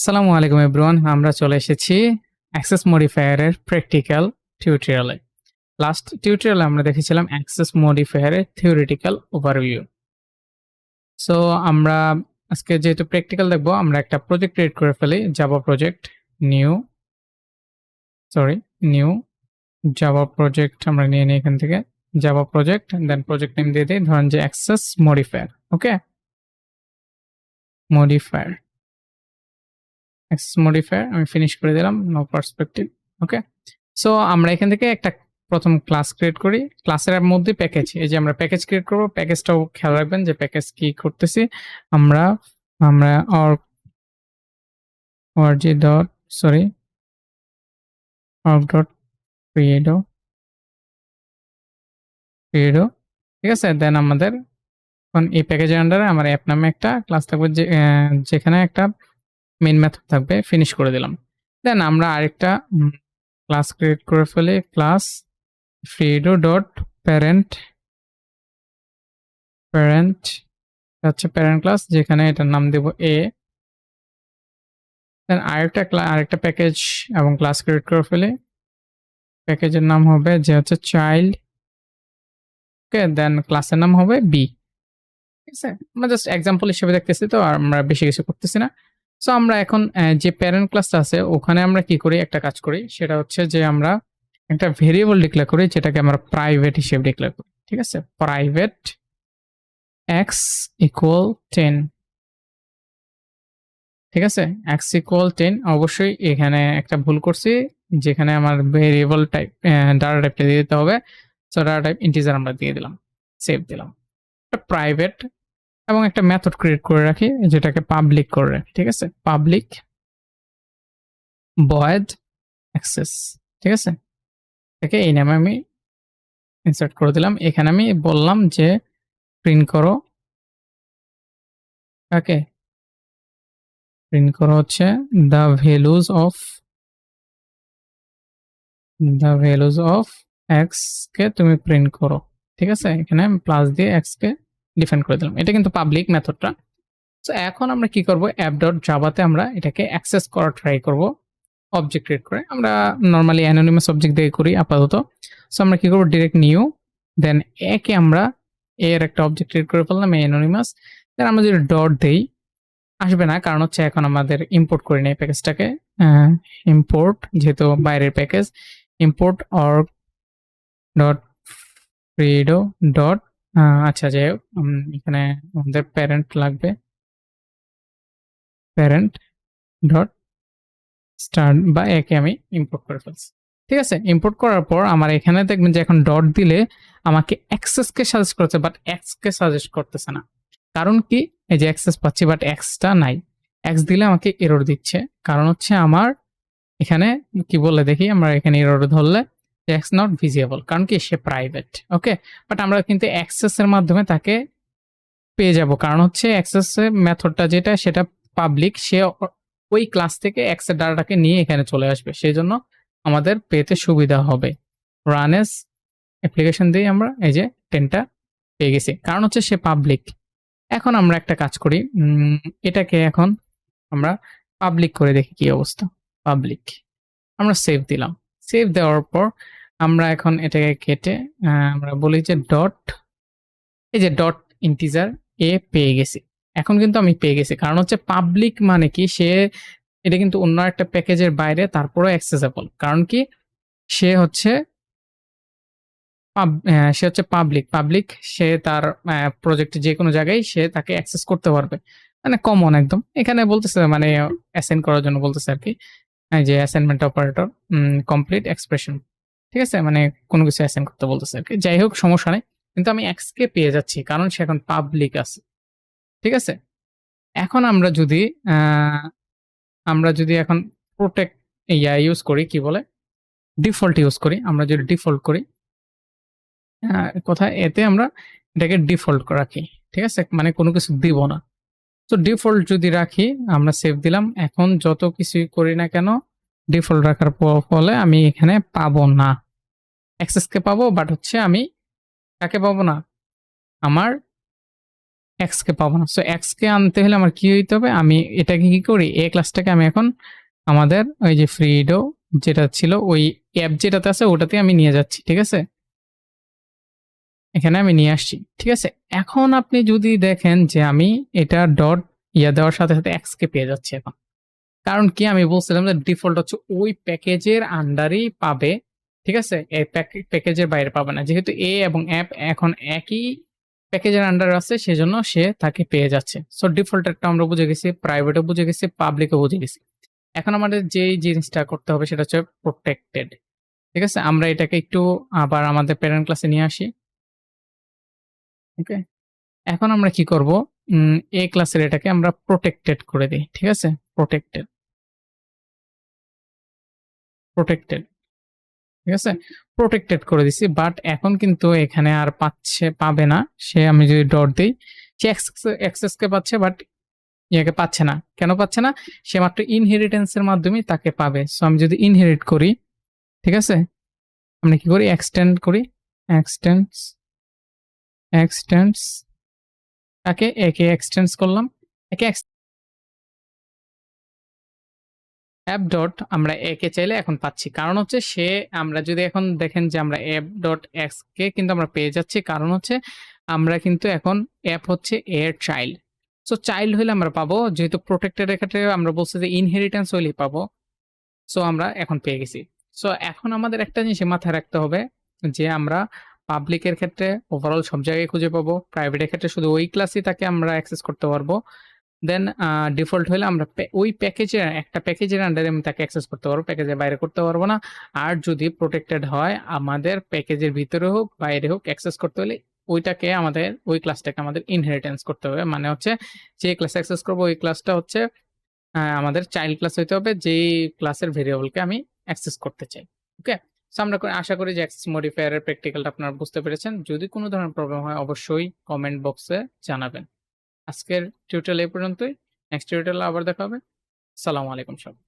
আসসালামু আলাইকুম এভরিওয়ান, আমরা চলে এসেছি অ্যাক্সেস মডিফায়ারের প্র্যাকটিক্যাল টিউটোরিয়ালে। লাস্ট টিউটোরিয়ালে আমরা দেখেছিলাম অ্যাক্সেস মডিফায়ারের থিওরিটিক্যাল ওভারভিউ। সো আমরা আজকে যেহেতু প্র্যাকটিক্যাল দেখবো, আমরা একটা প্রজেক্ট ক্রিয়েট করে ফেলি। Java project, new new Java project আমরা নিয়ে নিই এখান থেকে। জাভা প্রজেক্ট, দেন প্রজেক্ট নেম দিয়ে দিই, ধরেন যে অ্যাক্সেস মডিফায়ার। ওকে, মডিফায়ার অ্যাক্সেস মডিফায়ার আমি ফিনিশ করে দিলাম, নো পার্সপেক্টিভ। ওকে, সো আমরা এখান থেকে একটা প্রথম ক্লাস ক্রিয়েট করি। ক্লাসের মধ্যে প্যাকেজ, এই যে আমরা প্যাকেজ ক্রিয়েট করব, প্যাকেজটাও খেয়াল রাখবেন যে প্যাকেজ কি করতেছি আমরা আমরা org dot org dot FreEdu, ঠিক আছে। দেন আমাদের এখন এই প্যাকেজের আন্ডারে আমার অ্যাপ নামে একটা ক্লাস থাকবে, যেখানে একটা মেইন মেথড থাকবে। ফিনিশ করে দিলাম। দেন আমরা আরেকটা ক্লাস ক্রিয়েট করে ফেলি, ক্লাস FreEdu ডট প্যারেন্ট হচ্ছে প্যারেন্ট ক্লাস, যেখানে এটার নাম দেব এ। দেন আরেকটা প্যাকেজ এবং ক্লাস ক্রিয়েট করে ফেলি। প্যাকেজের নাম হবে যে হচ্ছে চাইল্ড। ওকে, দেন ক্লাসের নাম হবে বি। ঠিক আছে, আমরা জাস্ট এক্সাম্পল হিসেবে দেখতেছি, তো আমরা বেশি কিছু করতেছি না। সো আমরা এখন যে প্যারেন্ট ক্লাসটা আছে ওখানে আমরা কি করি, একটা কাজ করি, সেটা হচ্ছে যে আমরা একটা ভেরিয়েবল ডিক্লেয়ার করি, যেটাকে আমরা প্রাইভেট হিসেবে ডিক্লেয়ার করি। ঠিক আছে, প্রাইভেট এক্স ইকুয়াল 10। ঠিক আছে, x ইকুয়াল 10। অবশ্যই এখানে একটা ভুল করছি, যেখানে আমার ভেরিয়েবল টাইপ ডাটা টাইপটা দিয়ে দিতে হবে। সো ডাটা টাইপ ইন্টিজার আমরা দিয়ে দিলাম, সেভ দিলাম। একটা প্রাইভেট এবং একটা মেথড ক্রিয়েট করে রাখি, যেটাকে পাবলিক করে রাখি। ঠিক আছে, পাবলিক ভয়েড অ্যাক্সেস। ঠিক আছে, এটাকে এই নামে আমি ইনসার্ট করে দিলাম। এখানে আমি বললাম যে প্রিন্ট করো, ওকে, প্রিন্ট করো হচ্ছে দ্য ভ্যালুজ অফ এক্স কে তুমি প্রিন্ট করো। ঠিক আছে, এখানে আমি প্লাস দিয়ে এক্স কে ডিফাইন করে দিলাম। এটা কিন্তু পাবলিক মেথডটা। তো এখন আমরা কি করব, অ্যাপ ডট জাভাতে আমরা এটাকে অ্যাক্সেস করার ট্রাই করব অবজেক্ট ক্রিয়েট করে। আমরা নর্মালি অ্যানোনিমাস অবজেক্ট দিয়ে করি আপাতত। সো আমরা কি করব, ডিরেক্ট নিউ, দেন একে আমরা এর একটা অবজেক্ট ক্রিয়েট করে ফেললাম, অ্যানোনিমাস। দেন আমরা যদি ডট দেই, আসবে না, কারণ হচ্ছে এখন আমাদের ইম্পোর্ট করি নাই প্যাকেজটাকে। ইম্পোর্ট যেহেতু বাইরের package, import org dot FreEdu dot, আচ্ছা যাই হোক, এখানে আমাদের প্যারেন্ট লাগবে, প্যারেন্ট ডট স্টার্ট বা একে আমি ইম্পোর্ট করে ফেলছি। ঠিক আছে, ইম্পোর্ট করার পর আমার এখানে দেখবেন যে এখন ডট দিলে আমাকে অ্যাক্সেসকে সাজেস্ট করছে, বাট এক্সকে সাজেস্ট করতেছে না। কারণ কি, এই যে অ্যাক্সেস পাচ্ছি বাট এক্সটা নাই। এক্স দিলে আমাকে এরর দিচ্ছে, কারণ হচ্ছে আমার এখানে কি বলে দেখি, আমরা এখানে এরর ধরলে এক্স নট ভিজিবল, কারণ কি সে প্রাইভেট। ওকে, বাট আমরা কিন্তু অ্যাক্সেস এর মাধ্যমে তাকে পেয়ে যাব, কারণ হচ্ছে অ্যাক্সেস মেথডটা যেটা সেটা পাবলিক, সে ওই ক্লাস থেকে অ্যাক্সেস ডাটাটাকে নিয়ে এখানে চলে আসবে, সেই জন্য আমাদের পেতে সুবিধা হবে। রান এস অ্যাপ্লিকেশন দিয়ে আমরা এই যে 10টা পেয়ে গেছি, কারণ হচ্ছে সে পাবলিক। এখন আমরা একটা কাজ করি, এটাকে এখন আমরা পাবলিক করে দেখি কি অবস্থা। পাবলিক, আমরা সেভ দিলাম। সেভ দেওয়ার পর আমরা এখন এটাকে কেটে আমরা বলি যে ডট, এই যে ডট ইন্টিজার এ পেয়ে গেছি। এখন কিন্তু আমি পেয়ে গেছি, কারণ হচ্ছে পাবলিক মানে কি, সে এটা কিন্তু অন্য একটা প্যাকেজের বাইরে, তারপরেও অ্যাক্সেসেবল। কারণ কি, সে হচ্ছে পাবলিক, সে তার প্রজেক্টে যে কোনো জায়গায় সে তাকে অ্যাক্সেস করতে পারবে, মানে কমন একদম। এখানে বলতেছে মানে অ্যাসাইন করার জন্য বলতেছে আর কি, যে অ্যাসাইনমেন্ট অপারেটর কমপ্লিট এক্সপ্রেশন। ঠিক আছে, মানে কোনো কিছু অ্যাসাইন করতে বলতেছে আর কি। যাই হোক, সমস্যা নেই, কিন্তু আমি এক্স কে পেয়ে যাচ্ছি কারণ সে এখন পাবলিক আছে। ঠিক আছে, এখন আমরা যদি এখন প্রোটেক্ট ইউজ করি, কি বলে, ডিফল্ট ইউজ করি, আমরা যদি ডিফল্ট করি, কোথায় এতে আমরা এটাকে ডিফল্ট রাখি। ঠিক আছে, মানে কোনো কিছু দিব না। তো ডিফল্ট যদি রাখি, আমরা সেভ দিলাম। এখন যত কিছুই করি না কেন, ডিফল্ট রাখার ফলে আমি এখানে পাবো না, অ্যাক্সেসকে পাবো, বাট হচ্ছে আমি কাকে পাবো না, আমার এক্স কে পাবো না। সো এক্স কে আনতে হলে আমার কি হইতে হবে, আমি এটাকে কি করি, এই ক্লাসটাকে আমি এখন আমাদের ওই যে ফ্রিডো যেটা ছিল ওই অ্যাপ যেটাতে আছে ওটাতে আমি নিয়ে যাচ্ছি, ঠিক আছে, এখানে আমি নিয়ে আসছি, ঠিক আছে। এখন আপনি যদি দেখেন যে আমি এটা ডট দেওয়ার সাথে সাথে এক্স কে পেয়ে যাচ্ছি এখন। কারণ কি, আমি বলছিলাম যে ডিফল্ট হচ্ছে ওই প্যাকেজের আন্ডারেই পাবে, ঠিক আছে, এই প্যাকেজের বাইরে পাবে না। যেহেতু এ এবং অ্যাপ এখন একই প্যাকেজের আন্ডার আছে, সেজন্য সে তাকে পেয়ে যাচ্ছে। সো ডিফল্টেরটা আমরা বুঝে গেছি, প্রাইভেটও বুঝে গেছি, পাবলিকও বুঝে গেছি। এখন আমাদের যেই জিনিসটা করতে হবে সেটা হচ্ছে প্রোটেক্টেড, ঠিক আছে। আমরা এটাকে একটু আবার আমাদের প্যারেন্ট ক্লাসে নিয়ে আসি, ওকে। এখন আমরা কি করব, এ ক্লাসের এটাকে আমরা প্রোটেক্টেড করে দিই, ঠিক আছে, প্রোটেক্টেড, প্রোটেক্টেড, ঠিক আছে, প্রোটেক্টেড করে দিছি। বাট এখন কিন্তু এখানে আর পাবে না সে। আমি যদি ডট দিই, সে অ্যাক্সেস কে পাচ্ছে, বাট ইয়াকে পাচ্ছে না। কেন পাচ্ছে না, সে মাত্র ইনহেরিটেন্স এর মাধ্যমেই তাকে পাবে। সো আমি যদি ইনহেরিট করি, ঠিক আছে, আমরা কি করি, এক্সটেন্ড করি, এক্সটেন্স, এক্সটেন্স, তাকে একে এক্সটেন্স করলাম, একে অ্যাপ ডট আমরা একে চাইলে এখন পাচ্ছি। কারণ হচ্ছে সে, আমরা যদি এখন দেখেন যে আমরা অ্যাপ ডট এক্স কে কিন্তু আমরা পেয়ে যাচ্ছি, কারণ হচ্ছে আমরা কিন্তু এখন অ্যাপ হচ্ছে এর চাইল্ড। সো চাইল্ড হলে আমরা পাবো, যেহেতু প্রোটেক্টেড ক্ষেত্রে আমরা বলছি যে ইনহেরিটেন্স হইলেই পাবো। সো আমরা এখন পেয়ে গেছি। সো এখন আমাদের একটা জিনিস মাথায় রাখতে হবে যে আমরা পাবলিকের ক্ষেত্রে ওভারঅল সব জায়গায় খুঁজে পাবো, প্রাইভেটের ক্ষেত্রে শুধু ওই ক্লাসই তাকে আমরা অ্যাক্সেস করতে পারবো। দেন ডিফল্ট হলে আমরা ওই প্যাকেজের একটা প্যাকেজের আন্ডারে আমি তাকে অ্যাক্সেস করতে পারবো, প্যাকেজের বাইরে করতে পারবো না। আর যদি প্রোটেক্টেড হয়, আমাদের প্যাকেজের ভিতরে হোক বাইরে হোক অ্যাক্সেস করতে হলে ওইটাকে আমাদের, ওই ক্লাসটাকে আমাদের ইনহেরিটেন্স করতে হবে। মানে হচ্ছে যে ক্লাস অ্যাক্সেস করবো ওই ক্লাসটা হচ্ছে আমাদের চাইল্ড ক্লাস হইতে হবে, যেই ক্লাসের ভেরিয়েবলকে আমি অ্যাক্সেস করতে চাই, ওকে। সো আমরা আশা করি যে অ্যাক্সেস মডিফায়ারের প্র্যাকটিক্যালটা আপনারা বুঝতে পেরেছেন। যদি কোনো ধরনের প্রবলেম হয় অবশ্যই কমেন্ট বক্সে জানাবেন। আজকের টিউটোরিয়াল এই পর্যন্তই। নেক্সট টিউটোরিয়ালে আবার দেখা হবে। আসসালামু আলাইকুম সবাই।